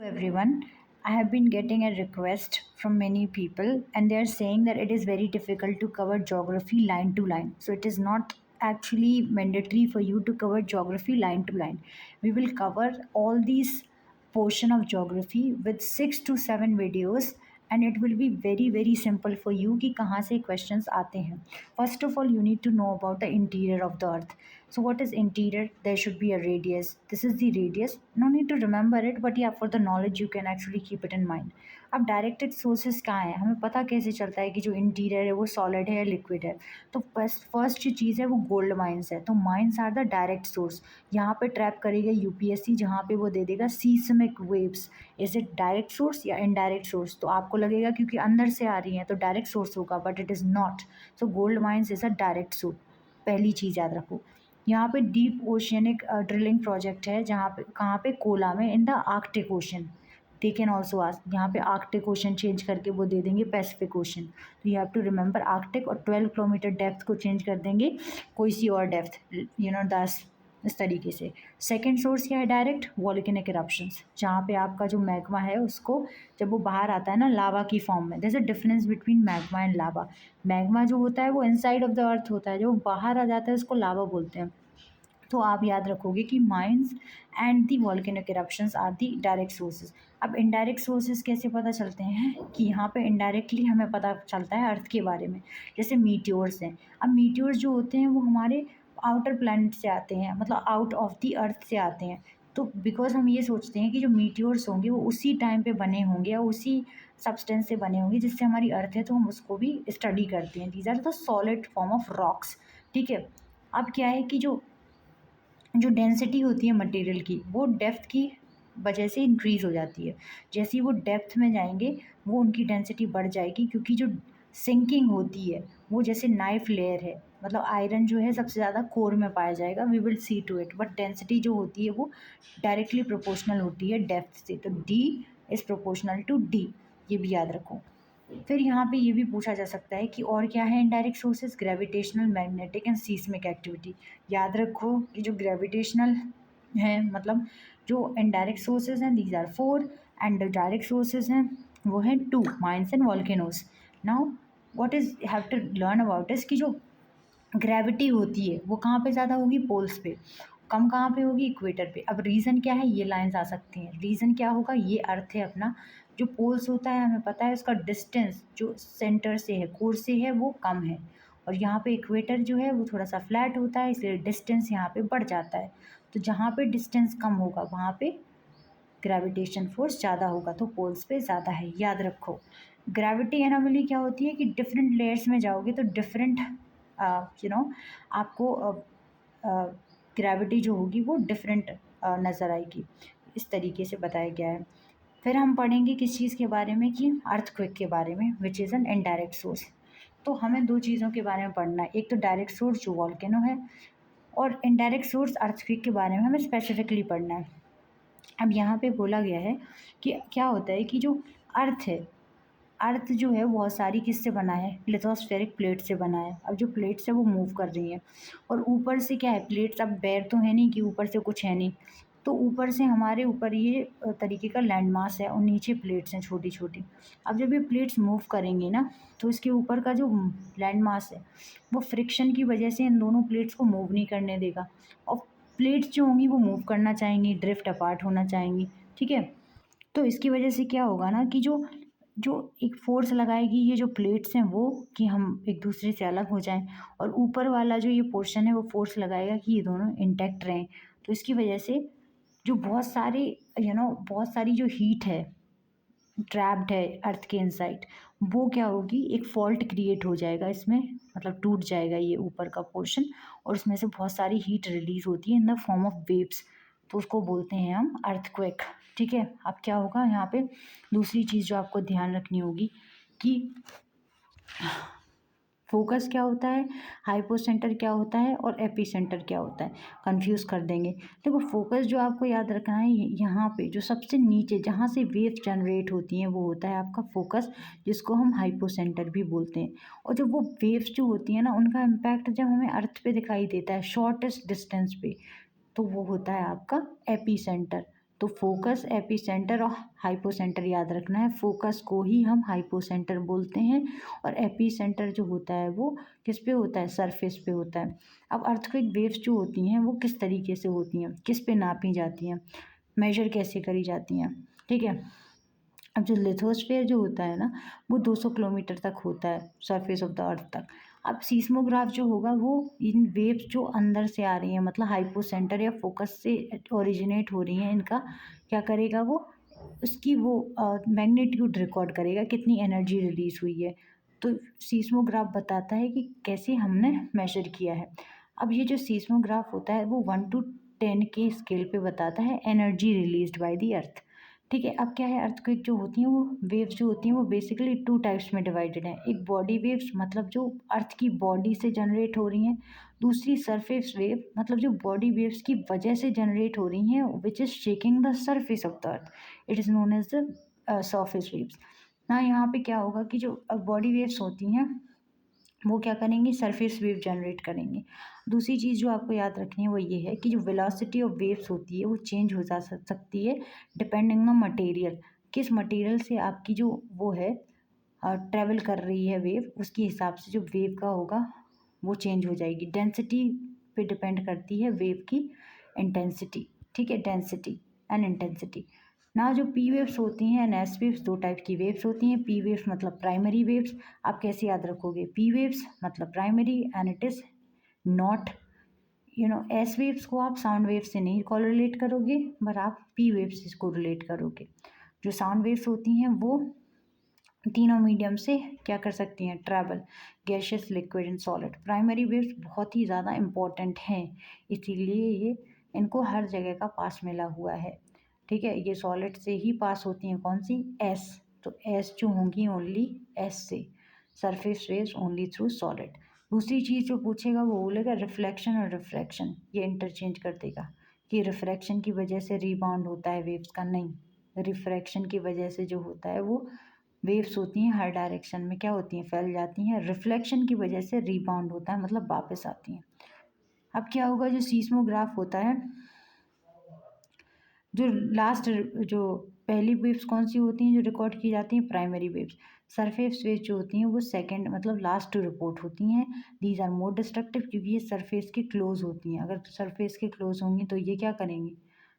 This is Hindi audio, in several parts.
Everyone. I have been getting a request from many people, and they are saying that it is very difficult to cover geography line to line. So, it is not actually mandatory for you to cover geography line to line. We will cover all these portion of geography with 6 to 7 videos, and it will be very simple for you कि कहाँ से questions आते हैं. First of all, you need to know about the interior of the earth. So what is interior? There should be a radius. This is the radius. No need to remember it, but yeah, for the knowledge you can actually keep it in mind. अब डायरेक्टेड सोर्सेज कहाँ हैं, हमें पता कैसे चलता है कि जो इंटीरियर है वो सॉलिड है या लिक्विड है? तो फर्स्ट जो चीज़ है वो गोल्ड माइंस है. तो mines are the direct source. यहाँ पे ट्रैप करेगा यूपीएससी, जहाँ पे वो दे देगा seismic waves. Is it direct source या इनडायरेक्ट सोर्स? तो आपको लगेगा क्योंकि अंदर से आ रही हैं तो डायरेक्ट सोर्स होगा, but it is not. So gold mines is a direct source. पहली चीज़ याद रखो. यहाँ पे डीप ओशियनिक ड्रिलिंग प्रोजेक्ट है, जहाँ पे कहाँ पे कोला में, in the Arctic Ocean. They can also ask, यहाँ पे आर्कटिक ओशन चेंज करके वो दे देंगे पैसिफिक ओशन. तो you have to remember Arctic, और 12 किलोमीटर डेप्थ को चेंज कर देंगे कोई सी और डेप्थ, 10. इस तरीके से. सेकेंड सोर्स क्या है? डायरेक्ट वॉल्केनिक इरप्शंस, जहाँ पे आपका जो मैग्मा है उसको जब वो बाहर आता है ना लावा की फॉर्म में. There is a difference between magma and lava. Magma जो होता है वो इनसाइड ऑफ द अर्थ होता है, जो बाहर आ जाता है उसको लावा बोलते हैं. तो आप याद रखोगे कि mines and the volcanic eruptions are the direct sources. अब इनडायरेक्ट सोर्सेज कैसे पता चलते हैं? कि यहाँ पे इनडायरेक्टली हमें पता चलता है अर्थ के बारे में. जैसे मीटियोर्स हैं. अब मीटियोर्स जो होते हैं वो हमारे आउटर प्लैनेट से आते हैं, मतलब आउट ऑफ दी अर्थ से आते हैं. तो बिकॉज हम ये सोचते हैं कि जो मीटियोर्स होंगे वो उसी टाइम पे बने होंगे या उसी सब्सटेंस से बने होंगे जिससे हमारी अर्थ है, तो हम उसको भी स्टडी करते हैं. These are the solid form of rocks. ठीक है. अब क्या है कि जो जो डेंसिटी होती है मटेरियल की, वो डेप्थ की वजह से इंक्रीज़ हो जाती है. जैसे ही वो डेप्थ में जाएंगे वो उनकी डेंसिटी बढ़ जाएगी, क्योंकि जो सिंकिंग होती है वो जैसे नाइफ लेयर है, मतलब आयरन जो है सबसे ज़्यादा कोर में पाया जाएगा. We will see to it. But density जो होती है वो डायरेक्टली प्रोपोर्शनल होती है डेप्थ से. तो D is proportional to D. ये भी याद रखो. फिर यहाँ पे ये भी पूछा जा सकता है कि और क्या है indirect sources? Gravitational, magnetic and seismic activity. याद रखो कि जो ग्रेविटेशनल है, मतलब जो इनडायरेक्ट सोर्सेज हैं दीज आर 4, एंड जो डायरेक्ट सोर्सेज हैं वो हैं 2, mines and volcanoes. Now what is have to learn about is कि जो ग्रेविटी होती है वो कहाँ पे ज़्यादा होगी? पोल्स पे. कम कहाँ पे होगी? इक्वेटर पे. अब रीज़न क्या है? ये लाइंस आ सकती हैं. रीज़न क्या होगा? ये अर्थ है अपना. जो पोल्स होता है हमें पता है उसका डिस्टेंस जो सेंटर से है, कोर से है, वो कम है. और यहाँ पे इक्वेटर जो है वो थोड़ा सा फ्लैट होता है, इसलिए डिस्टेंस यहाँ पे बढ़ जाता है. तो जहाँ पे डिस्टेंस कम होगा वहाँ पे ग्रेविटेशन फोर्स ज़्यादा होगा, तो पोल्स पे ज़्यादा है. याद रखो. ग्रेविटी एनोमली क्या होती है कि डिफरेंट लेयर्स में जाओगे तो डिफरेंट आपको ग्रेविटी जो होगी वो डिफरेंट नज़र आएगी. इस तरीके से बताया गया है. फिर हम पढ़ेंगे किस चीज़ के बारे में? कि अर्थक्वेक के बारे में, which is an indirect source. तो हमें दो चीज़ों के बारे में पढ़ना है. एक तो डायरेक्ट सोर्स जो वॉल्केनो है, और इनडायरेक्ट सोर्स अर्थक्वेक के बारे में हमें स्पेसिफिकली पढ़ना है. अब यहाँ पे बोला गया है कि क्या होता है कि जो अर्थ है, अर्थ जो है बहुत सारी किससे बना है? लिथोस्फेरिक प्लेट से बना है. अब जो प्लेट्स है वो मूव कर रही हैं, और ऊपर से क्या है? प्लेट्स. अब बैर तो है नहीं कि ऊपर से कुछ है नहीं, तो ऊपर से हमारे ऊपर ये तरीके का लैंड मास है, और नीचे प्लेट्स हैं छोटी छोटी. अब जब ये प्लेट्स मूव करेंगी ना, तो इसके ऊपर का जो लैंड मास है वो फ्रिक्शन की वजह से इन दोनों प्लेट्स को मूव नहीं करने देगा. और प्लेट्स जो होंगी वो मूव करना चाहेंगी, ड्रिफ्ट अपार्ट होना चाहेंगी. ठीक है. तो इसकी वजह से क्या होगा ना कि जो जो एक फ़ोर्स लगाएगी ये जो प्लेट्स हैं वो, कि हम एक दूसरे से अलग हो जाएं, और ऊपर वाला जो ये पोर्शन है वो फोर्स लगाएगा कि ये दोनों इंटैक्ट रहें. तो इसकी वजह से जो बहुत सारे बहुत सारी जो हीट है ट्रैप्ड है अर्थ के इनसाइड, वो क्या होगी? एक फॉल्ट क्रिएट हो जाएगा इसमें, मतलब टूट जाएगा ये ऊपर का पोर्शन, और उसमें से बहुत सारी हीट रिलीज होती है in the form of waves. तो उसको बोलते हैं हम अर्थक्वेक. ठीक है. अब क्या होगा यहाँ पे? दूसरी चीज़ जो आपको ध्यान रखनी होगी कि फोकस क्या होता है, हाइपोसेंटर क्या होता है, और एपिसेंटर क्या होता है. कंफ्यूज कर देंगे. देखो, फोकस जो आपको याद रखना है, यहाँ पे जो सबसे नीचे जहाँ से वेव जनरेट होती हैं वो होता है आपका फोकस, जिसको हम हाइपोसेंटर भी बोलते हैं. और जब वो वेव्स जो होती हैं ना, उनका इम्पैक्ट जब हमें अर्थ पे दिखाई देता है शॉर्टेस्ट डिस्टेंस पे, तो वो होता है आपका एपिसेंटर. तो फोकस, एपिसेंटर और हाइपोसेंटर याद रखना है। फोकस को ही हम हाइपोसेंटर बोलते हैं और एपिसेंटर जो होता है वो किस पे होता है, सरफेस पे होता है। अब अर्थक्वेक वेव्स जो होती हैं वो किस तरीके से होती हैं, किस पे नापी जाती हैं, मेजर कैसे करी जाती हैं, ठीक है। अब जो लिथोस्फीयर जो होता है ना वो 200 किलोमीटर तक होता है सरफेस ऑफ द अर्थ तक। अब सीस्मोग्राफ जो होगा वो इन वेव्स जो अंदर से आ रही हैं, मतलब हाइपोसेंटर या फोकस से ओरिजिनेट हो रही हैं, इनका क्या करेगा वो, उसकी वो मैग्नीट्यूड रिकॉर्ड करेगा, कितनी एनर्जी रिलीज हुई है। तो सीस्मोग्राफ बताता है कि कैसे हमने मेजर किया है। अब ये जो सीस्मोग्राफ होता है वो 1 to 10 के स्केल पे बताता है energy released by the earth, ठीक है। अब क्या है, अर्थक्वेक जो होती हैं वो वेव्स जो होती हैं वो बेसिकली 2 टाइप्स में डिवाइडेड हैं। एक बॉडी वेव्स, मतलब जो अर्थ की बॉडी से जनरेट हो रही हैं। दूसरी सरफेस वेव, मतलब जो बॉडी वेव्स की वजह से जनरेट हो रही हैं, which is shaking the surface of the earth, it is known as the surface waves. ना यहाँ पे क्या होगा कि जो बॉडी वेव्स होती हैं वो क्या करेंगी, सरफेस वेव जनरेट करेंगे। दूसरी चीज़ जो आपको याद रखनी है वो ये है कि जो वेलोसिटी ऑफ वेव्स होती है वो चेंज हो जा सकती है डिपेंडिंग ऑन मटेरियल। किस मटेरियल से आपकी जो वो है ट्रैवल कर रही है वेव, उसके हिसाब से जो वेव का होगा वो चेंज हो जाएगी। डेंसिटी पे डिपेंड करती है वेव की इंटेंसिटी, ठीक है, डेंसिटी एंड इंटेंसिटी। ना जो पी वेव्स होती हैं एंड एस वेव्स, 2 टाइप की वेव्स होती हैं। पी वेव्स मतलब प्राइमरी वेव्स। आप कैसे याद रखोगे, पी वेव्स मतलब primary and it is not, S waves को आप साउंड वेव्स से नहीं कोरिलेट करोगे, पर आप पी वेव्स से इसको रिलेट करोगे। जो साउंड वेव्स होती हैं वो तीनों मीडियम से क्या कर सकती हैं, travel, gaseous, liquid and solid. Primary waves बहुत ही ज़्यादा इम्पॉर्टेंट हैं, इसीलिए ये इनको हर जगह का पास मिला हुआ है, ठीक है। ये सॉलिड से ही पास होती हैं, कौन सी, एस। तो एस जो होंगी ओनली एस से, surface waves only through solid. दूसरी चीज़ जो पूछेगा वो बोलेगा रिफ्लेक्शन और रिफ्रैक्शन, ये इंटरचेंज कर देगा कि रिफ्रैक्शन की वजह से रीबाउंड होता है वेव्स का, नहीं, रिफ्रैक्शन की वजह से जो होता है वो वेव्स होती हैं हर डायरेक्शन में क्या होती हैं, फैल जाती हैं। रिफ्लेक्शन की वजह से रीबाउंड होता है, मतलब वापस आती हैं। अब क्या होगा, जो सीस्मोग्राफ होता है, जो लास्ट, जो पहली वेव्स कौन सी होती हैं जो रिकॉर्ड की जाती हैं, प्राइमरी वेव्स। सरफेस वेव्स जो होती हैं वो सेकंड, मतलब लास्ट टू रिपोर्ट होती हैं। दीज आर मोर डिस्ट्रक्टिव, क्योंकि ये सरफेस के क्लोज होती हैं। अगर सरफेस के क्लोज होंगी तो ये क्या करेंगी,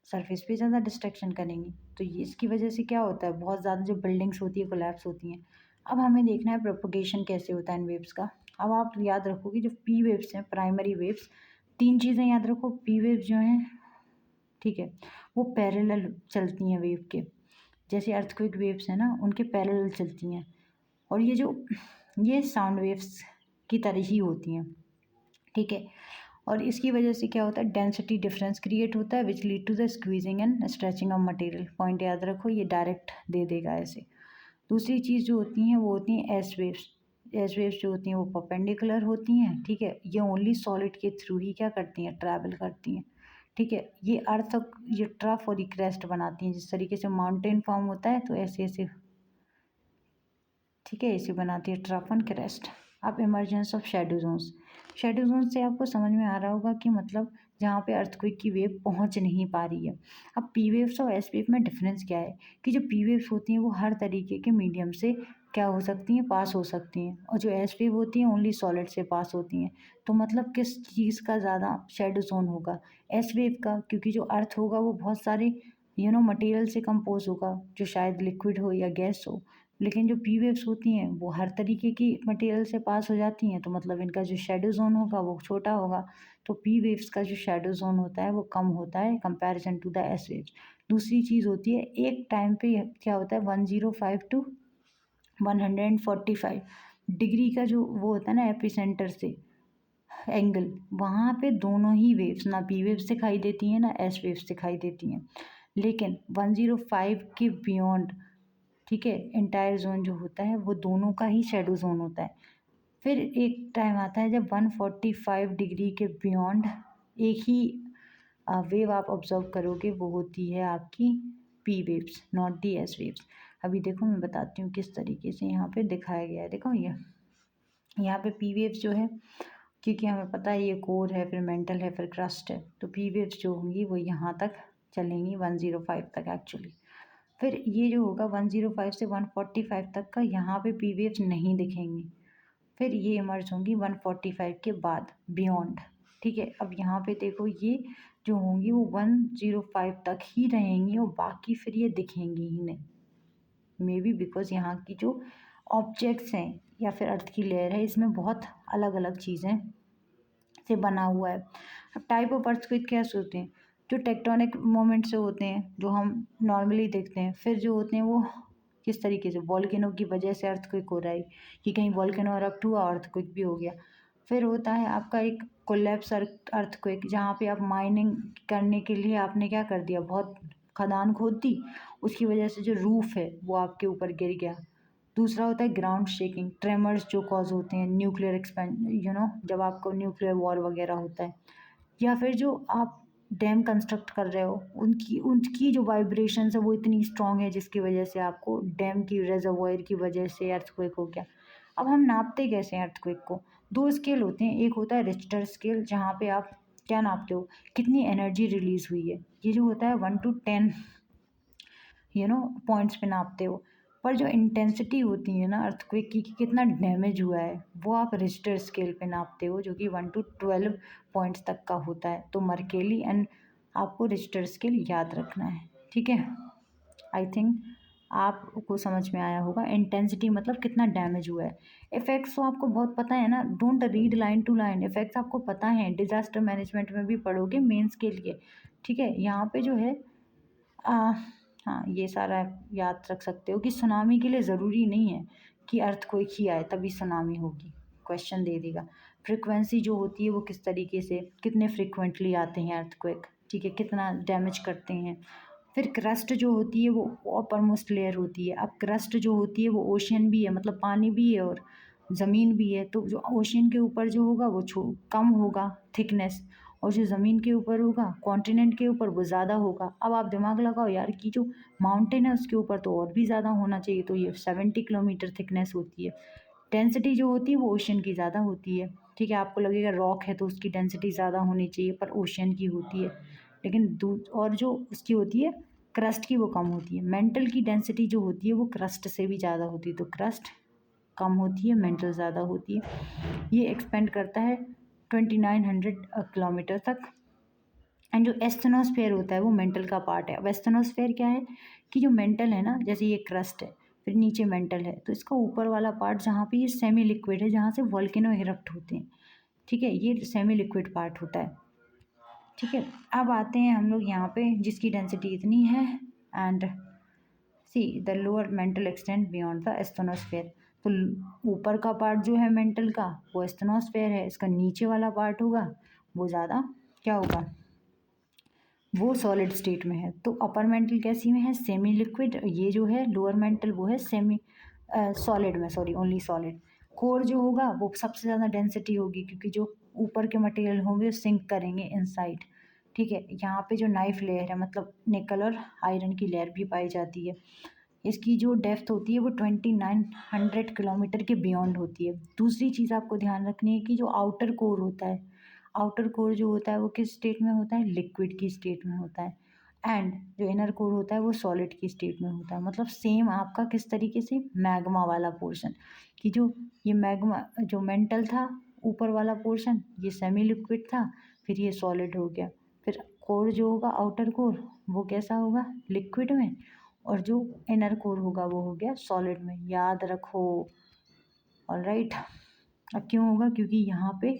सरफेस पे ज़्यादा डिस्ट्रक्शन करेंगी। तो ये इसकी वजह से क्या होता है, बहुत ज़्यादा जो बिल्डिंग्स होती है कोलैप्स होती हैं। अब हमें देखना है प्रोपोगेशन कैसे होता है इन वेव्स का। अब आप याद रखो कि जो पी वेव्स हैं, प्राइमरी वेव्स, 3 चीज़ें याद रखो। पी वेव्स जो हैं, ठीक है, वो पैरेलल चलती हैं वेव के, जैसे अर्थक्वेक वेव्स हैं ना उनके पैरेलल चलती हैं। और ये साउंड वेव्स की तरह ही होती हैं, ठीक है। और इसकी वजह से क्या होता है, डेंसिटी डिफरेंस क्रिएट होता है which lead to the squeezing and stretching of material. Point याद रखो, ये डायरेक्ट दे देगा ऐसे। दूसरी चीज़ जो होती हैं वो होती हैं एस वेव्स। एस वेव्स जो होती हैं वो परपेंडिकुलर होती हैं, ठीक है। ये ओनली सॉलिड के थ्रू ही क्या करती हैं, ट्रैवल करती हैं, ठीक है। ये अर्थ, ये ट्रफ और ये क्रेस्ट बनाती हैं। जिस तरीके से माउंटेन फॉर्म होता है तो ऐसे ऐसे, ठीक है, ऐसे बनाती है ट्रफ एंड क्रेस्ट। अब emergence of shadow zones. Shadow zone से आपको समझ में आ रहा होगा कि मतलब जहाँ पे अर्थक्वेक की वेव पहुँच नहीं पा रही है। अब पी वेव्स और एस वेव में डिफरेंस क्या है कि जो पी वेव्स होती हैं वो हर तरीके के मीडियम से क्या हो सकती हैं, पास हो सकती हैं, और जो एस वेव होती हैं ओनली सॉलिड से पास होती हैं। तो मतलब किस चीज़ का ज़्यादा शेडो जोन होगा, एस वेव का, क्योंकि जो अर्थ होगा वो बहुत सारे मटेरियल से कंपोज होगा, जो शायद लिक्विड हो या गैस हो। लेकिन जो पी वेव्स होती हैं वो हर तरीके की मटेरियल से पास हो जाती हैं, तो मतलब इनका जो शेडो जोन होगा वो छोटा होगा। तो पी वेव्स का जो शेडो जोन होता है वो कम होता है comparison to the S waves. दूसरी चीज़ होती है, एक टाइम पे क्या होता है, 105 टू 145 डिग्री का जो वो होता है ना एपिसेंटर से एंगल, वहाँ पे दोनों ही वेव्स, ना पी वेव्स दिखाई देती हैं ना एस वेव्स दिखाई देती हैं। लेकिन 105 के बियॉन्ड, ठीक है, एंटायर जोन जो होता है वो दोनों का ही शेडो जोन होता है। फिर एक टाइम आता है जब 145 डिग्री के बियॉन्ड एक ही वेव आप ऑब्जर्व करोगे, वो होती है आपकी P waves, not the S waves. अभी देखो मैं बताती हूँ किस तरीके से यहाँ पे दिखाया गया है। देखो ये यहाँ पे पी वेव्स जो है, क्योंकि हमें पता है ये कोर है, फिर मेंटल है, फिर क्रस्ट है, तो पी वेव्स जो होंगी वो यहाँ तक चलेंगी 105 तक एक्चुअली। फिर ये जो होगा 105 से 145 तक का, यहाँ पे पी वेव्स नहीं दिखेंगी। फिर ये इमर्ज होंगी 145 के बाद बियॉन्ड। ठीक है, अब यहाँ पे देखो ये जो होंगी वो 105 तक ही रहेंगी और बाकी फिर ये दिखेंगी ही नहीं। मे बी बिकॉज यहाँ की जो ऑब्जेक्ट्स हैं या फिर अर्थ की लेयर है इसमें बहुत अलग अलग चीज़ें से बना हुआ है। अब टाइप ऑफ अर्थक्वेक कैसे होते हैं? जो टेक्टोनिक मोमेंट से होते हैं, जो हम नॉर्मली देखते हैं। फिर जो होते हैं वो किस तरीके से, वॉल्केनो की वजह से अर्थक्वेक हो रहा है कि कहीं वॉल्केनो इरप्ट हुआ अर्थक्वेक भी हो गया। फिर होता है आपका एक कोलैप्स अर्थक्वेक, जहाँ पे आप माइनिंग करने के लिए आपने क्या कर दिया, बहुत खदान खोद दी, उसकी वजह से जो रूफ है वो आपके ऊपर गिर गया। दूसरा होता है ग्राउंड शेकिंग, ट्रेमर्स जो कॉज होते हैं न्यूक्लियर एक्सपेंड जब आपको न्यूक्लियर वॉर वगैरह होता है, या फिर जो आप डैम कंस्ट्रक्ट कर रहे हो उनकी उनकी जो वाइब्रेशंस है वो इतनी स्ट्रांग है जिसकी वजह से आपको डैम की रेजर्वोयर की वजह से अर्थक्वेक हो गया। अब हम नापते कैसे हैं अर्थक्वेक को? दो स्केल होते हैं, एक होता है रिक्टर स्केल जहाँ पे आप क्या नापते हो, कितनी एनर्जी रिलीज हुई है। ये जो होता है 1 to 10 पॉइंट्स पे नापते हो। पर जो इंटेंसिटी होती है ना अर्थक्वेक की, कि कितना डैमेज हुआ है, वो आप रिश्टर स्केल पे नापते हो जो कि 1 to 12 पॉइंट्स तक का होता है। तो मर्केली एंड आपको रिश्टर स्केल याद रखना है। ठीक है, आई थिंक आपको समझ में आया होगा। इंटेंसिटी मतलब कितना डैमेज हुआ है। इफेक्ट्स तो आपको बहुत पता है ना, don't read line to line, effects आपको पता है, डिजास्टर मैनेजमेंट में भी पढ़ोगे मेंस के लिए। ठीक है, यहाँ पे जो है आ, हाँ ये सारा याद रख सकते हो कि सुनामी के लिए ज़रूरी नहीं है कि अर्थक्वेक ही आए तभी सुनामी होगी, क्वेश्चन दे देगा। फ्रिक्वेंसी जो होती है वो किस तरीके से, कितने फ्रिक्वेंटली आते हैं अर्थक्वेक, ठीक है, कितना डैमेज करते हैं। फिर क्रस्ट जो होती है वो अपर मोस्ट लेयर होती है। अब क्रस्ट जो होती है वो ओशियन भी है, मतलब पानी भी है और ज़मीन भी है। तो जो ओशियन के ऊपर जो होगा वो कम होगा थिकनेस, और जो ज़मीन के ऊपर होगा कॉन्टिनेंट के ऊपर वो ज़्यादा होगा। अब आप दिमाग लगाओ यार कि जो माउंटेन है उसके ऊपर तो और भी ज़्यादा होना चाहिए, तो ये 70 किलोमीटर थिकनेस होती है। डेंसिटी जो होती है वो ओशियन की ज़्यादा होती है। ठीक है, आपको लगेगा रॉक है तो उसकी डेंसिटी ज़्यादा होनी चाहिए, पर ओशियन की होती है। लेकिन और जो उसकी होती है क्रस्ट की वो कम होती है। मेंटल की डेंसिटी जो होती है वो क्रस्ट से भी ज़्यादा होती है, तो क्रस्ट कम होती है, मेंटल ज़्यादा होती है। ये एक्सपेंड करता है 2900 किलोमीटर तक। एंड जो एस्थेनोस्फेयर होता है वो मेंटल का पार्ट है। अब एस्थेनोस्फेयर क्या है कि जो मेंटल है ना, जैसे ये क्रस्ट है फिर नीचे मेंटल है, तो इसका ऊपर वाला पार्ट जहाँ पे ये सेमी लिक्विड है, जहाँ से वॉल्केनो इरप्ट होते हैं, ठीक है, ये सेमी लिक्विड पार्ट होता है। ठीक है, अब आते हैं हम लोग यहाँ पे जिसकी डेंसिटी इतनी है। And see the lower mental extend beyond the asthenosphere. तो ऊपर का पार्ट जो है मेंटल का वो एस्थेनोस्फेयर है, इसका नीचे वाला पार्ट होगा वो ज़्यादा क्या होगा, वो सॉलिड स्टेट में है। तो अपर मेंटल कैसी में है, सेमी लिक्विड। ये जो है लोअर मेंटल वो है सेमी सॉलिड में, सॉरी ओनली सॉलिड। कोर जो होगा वो सबसे ज़्यादा डेंसिटी होगी क्योंकि जो ऊपर के मटेरियल होंगे सिंक करेंगे इनसाइड। ठीक है, यहाँ पे जो नाइफ लेयर है मतलब निकल और आयरन की लेयर भी पाई जाती है। इसकी जो डेप्थ होती है वो 2900 किलोमीटर के बियॉन्ड होती है। दूसरी चीज़ आपको ध्यान रखनी है कि जो आउटर कोर होता है, आउटर कोर जो होता है वो किस स्टेट में होता है, लिक्विड की स्टेट में होता है। एंड जो इनर कोर होता है वो सॉलिड की स्टेट में होता है। मतलब सेम आपका किस तरीके से, मैग्मा वाला पोर्शन, कि जो ये मैग्मा जो मेंटल था ऊपर वाला पोर्शन ये सेमी लिक्विड था, फिर ये सॉलिड हो गया। फिर कोर जो होगा आउटर कोर वो कैसा होगा, लिक्विड में, और जो इनर कोर होगा वो हो गया सॉलिड में। याद रखो। ऑलराइट, अब क्यों होगा, क्योंकि यहाँ पे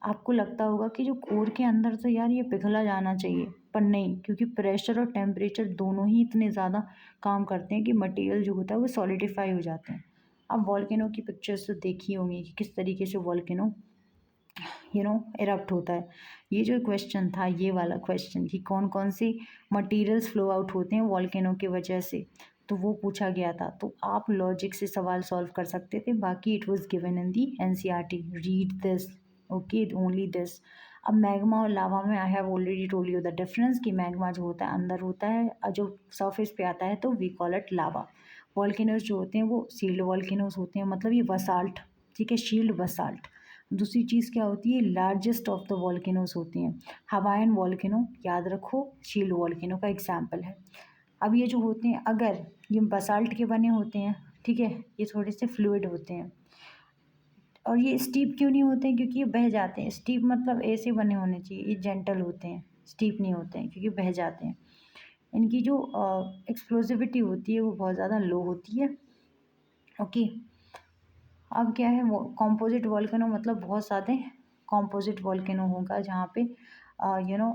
आपको लगता होगा कि जो कोर के अंदर तो यार ये पिघला जाना चाहिए, पर नहीं, क्योंकि प्रेशर और टेम्परेचर दोनों ही इतने ज़्यादा काम करते हैं कि मटेरियल जो होता है वो सॉलिडिफाई हो जाते हैं। अब वॉल्केनो की पिक्चर्स तो देखी होंगी कि किस तरीके से वॉल्केनो इरप्ट होता है। ये जो क्वेश्चन था, ये वाला क्वेश्चन कि कौन कौन से मटेरियल्स फ्लो आउट होते हैं वॉल्केनो की वजह से, तो वो पूछा गया था। तो आप लॉजिक से सवाल सॉल्व कर सकते थे, बाकी it was given in the NCERT, read this, okay, only this. अब मैग्मा और लावा में I have already told you the difference कि मैग्मा जो होता है अंदर होता है और जो सरफेस पे आता है तो we call it lava. Volcanoes जो होते हैं वो सील्ड वॉल्केनोज होते हैं, मतलब ये बसाल्ट, ठीक है, शील्ड बसाल्ट। दूसरी चीज़ क्या होती है, लार्जेस्ट ऑफ द वॉल्केनोज होती हैं। हवाईयन वॉल्केनो याद रखो शील्ड वॉल्केनो का एग्जाम्पल है। अब ये जो होते हैं, अगर ये बसाल्ट के बने होते हैं, ठीक है, ये थोड़े से फ्लूइड होते हैं। और ये स्टीप क्यों नहीं होते हैं, क्योंकि ये बह जाते हैं। स्टीप मतलब ऐसे बने होने चाहिए, ये जेंटल होते हैं, स्टीप नहीं होते हैं क्योंकि बह जाते हैं। इनकी जो एक्सप्लोसिविटी होती है वो बहुत ज़्यादा लो होती है। ओके। अब क्या है, वो कॉम्पोजिट वॉल्केनो मतलब बहुत सारे कॉम्पोजिट वॉल्केनो होगा जहाँ पे you know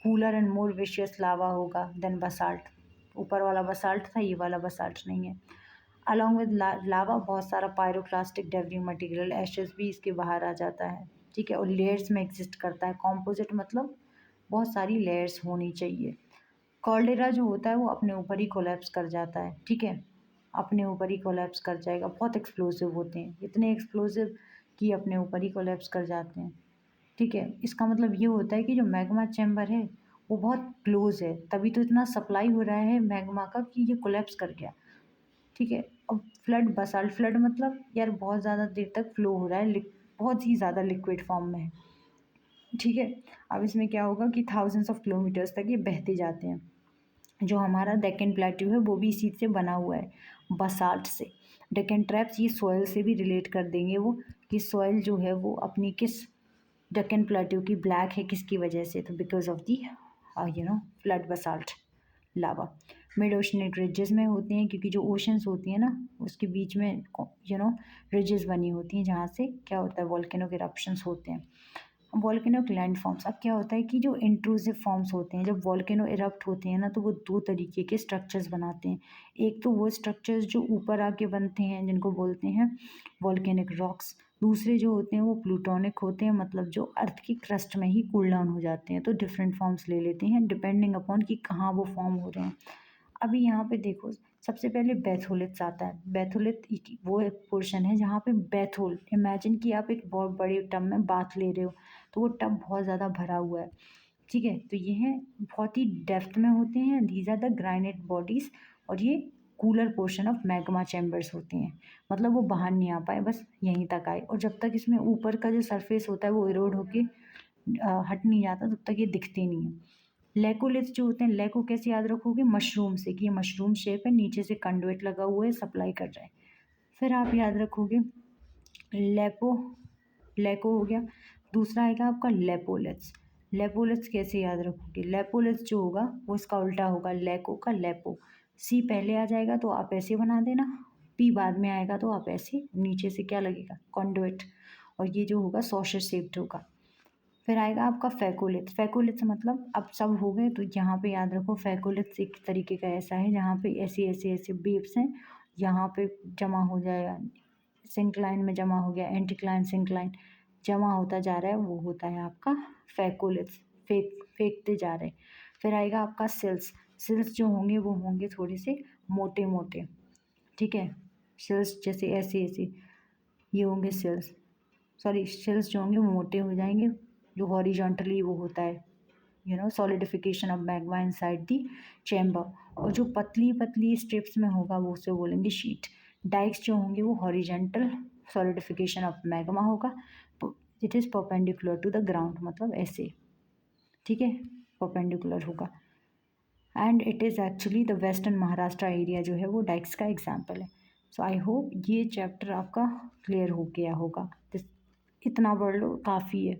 cooler and more vicious lava होगा देन बसाल्ट। ऊपर वाला बसाल्ट था, ये वाला बसाल्ट नहीं है। अलॉन्ग विद लावा बहुत सारा पायरोक्लास्टिक डेब्री मटेरियल एशेस भी इसके बाहर आ जाता है, ठीक है, और लेयर्स में एग्जिस्ट करता है। कॉम्पोजिट मतलब बहुत सारी लेयर्स होनी चाहिए। कॉल्डेरा जो होता है वो अपने ऊपर ही कोलैप्स कर जाता है, ठीक है, अपने ऊपर ही कोलैप्स कर जाएगा। बहुत एक्सप्लोसिव होते हैं, इतने एक्सप्लोसिव कि अपने ऊपर ही कोलैप्स कर जाते हैं, ठीक है। इसका मतलब ये होता है कि जो मैग्मा चैम्बर है वो बहुत क्लोज है, तभी तो इतना सप्लाई हो रहा है मैग्मा का कि ये कोलैप्स कर गया, ठीक है। अब फ्लड, बसाल्ट फ्लड मतलब यार बहुत ज़्यादा देर तक फ्लो हो रहा है, बहुत ही ज़्यादा लिक्विड फॉर्म में है, ठीक है। अब इसमें क्या होगा कि थाउजेंड्स ऑफ किलोमीटर्स तक ये बहते जाते हैं। जो हमारा डेक्कन प्लेट्यू है वो भी इसी से बना हुआ है, बसाल्ट से। डेक्कन ट्रैप्स ये सॉइल से भी रिलेट कर देंगे वो, कि सॉइल जो है वो अपनी किस डेक्कन प्लेट्यू की ब्लैक है, किसकी वजह से, तो because of the flood basalt lava. Mid oceanic ridges में होते हैं क्योंकि जो ओशंस होती हैं ना उसके बीच में रिजेस बनी होती हैं जहाँ से क्या होता है, वॉल्केनो के इरप्शंस होते हैं। वॉल्केनो लैंड फॉर्म्स, अब क्या होता है कि जो इंट्रूसिव फॉर्म्स होते हैं, जब वॉल्केनो इरप्ट होते हैं ना तो वो दो तरीके के स्ट्रक्चर्स बनाते हैं। एक तो वो स्ट्रक्चर्स जो ऊपर आके बनते हैं जिनको बोलते हैं वॉल्केनिक रॉक्स। दूसरे जो होते हैं वो प्लूटोनिक होते हैं, मतलब जो अर्थ की क्रस्ट में ही कूल डाउन हो जाते हैं, तो डिफरेंट फॉर्म्स ले लेते हैं डिपेंडिंग अपॉन कि कहाँ वो फॉर्म हो रहे हैं। अभी यहाँ पे देखो, सबसे पहले बैथोलिथ्स आता है। बैथोलिथ वो एक पोर्शन है जहाँ पे बैथोल, इमेजिन कि आप एक बहुत बड़े टब में बाथ ले रहे हो, तो वो टब बहुत ज़्यादा भरा हुआ है, ठीक है, तो ये हैं बहुत ही डेप्थ में होते हैं। दीज आर द ग्राइनेट बॉडीज, और ये cooler portion of magma chambers होते हैं, मतलब वो बाहर नहीं आ पाए, बस यहीं तक आए। और जब तक इसमें ऊपर का जो सरफेस होता है वो इरोड होके हट नहीं जाता तब तक ये दिखते नहीं है। लेकोलिथ्स जो होते हैं, लेको कैसे याद रखोगे, मशरूम से, कि ये मशरूम शेप है, नीचे से कंडुइट लगा हुआ है, सप्लाई कर रहा है। फिर आप याद रखोगे लेपो, लेको हो गया। दूसरा आएगा आपका लेपोलिथ्स। लेपोलिथ्स कैसे याद रखोगे, लेपोलिथ्स जो होगा वो इसका उल्टा होगा, लेको का लेपो। सी पहले आ जाएगा तो आप ऐसे बना देना, पी बाद में आएगा तो आप ऐसे, नीचे से क्या लगेगा, कंडुइट, और ये जो होगा सॉशर शेप्ड होगा। फिर आएगा आपका फैकोलिथ्स। फैकोलिथ्स मतलब अब सब हो गए, तो यहाँ पे याद रखो फैकोलिथ्स एक तरीके का ऐसा है जहाँ पे ऐसे ऐसे ऐसे वेव्स हैं, यहाँ पे जमा हो जाएगा, सिंक्लाइन में जमा हो गया, एंटीक्लाइन सिंक्लाइन जमा होता जा रहा है, वो होता है आपका फैकोलिथ्स, फेंकते जा रहे हैं। फिर आएगा आपका सिल्स। सिल्स जो होंगे वो होंगे थोड़े से मोटे मोटे, ठीक है, सिल्स जैसे ऐसे ऐसे ये होंगे सिल्स। सॉरी, शेल्स जो होंगे वो मोटे हो जाएंगे, जो हॉरिजॉन्टली वो होता है solidification of magma inside the chamber. और जो पतली पतली स्ट्रिप्स में होगा वो उसे बोलेंगे शीट। डाइक्स जो होंगे वो हॉरिजॉन्टल सॉलिडिफिकेशन ऑफ मैग्मा होगा, it is perpendicular to the ground, मतलब ऐसे, ठीक है, परपेंडिकुलर होगा। And it is actually the western Maharashtra area जो है वो डाइक्स का एग्जाम्पल है। सो आई होप ये चैप्टर आपका क्लियर हो गया होगा। इतना पढ़ लो काफ़ी है।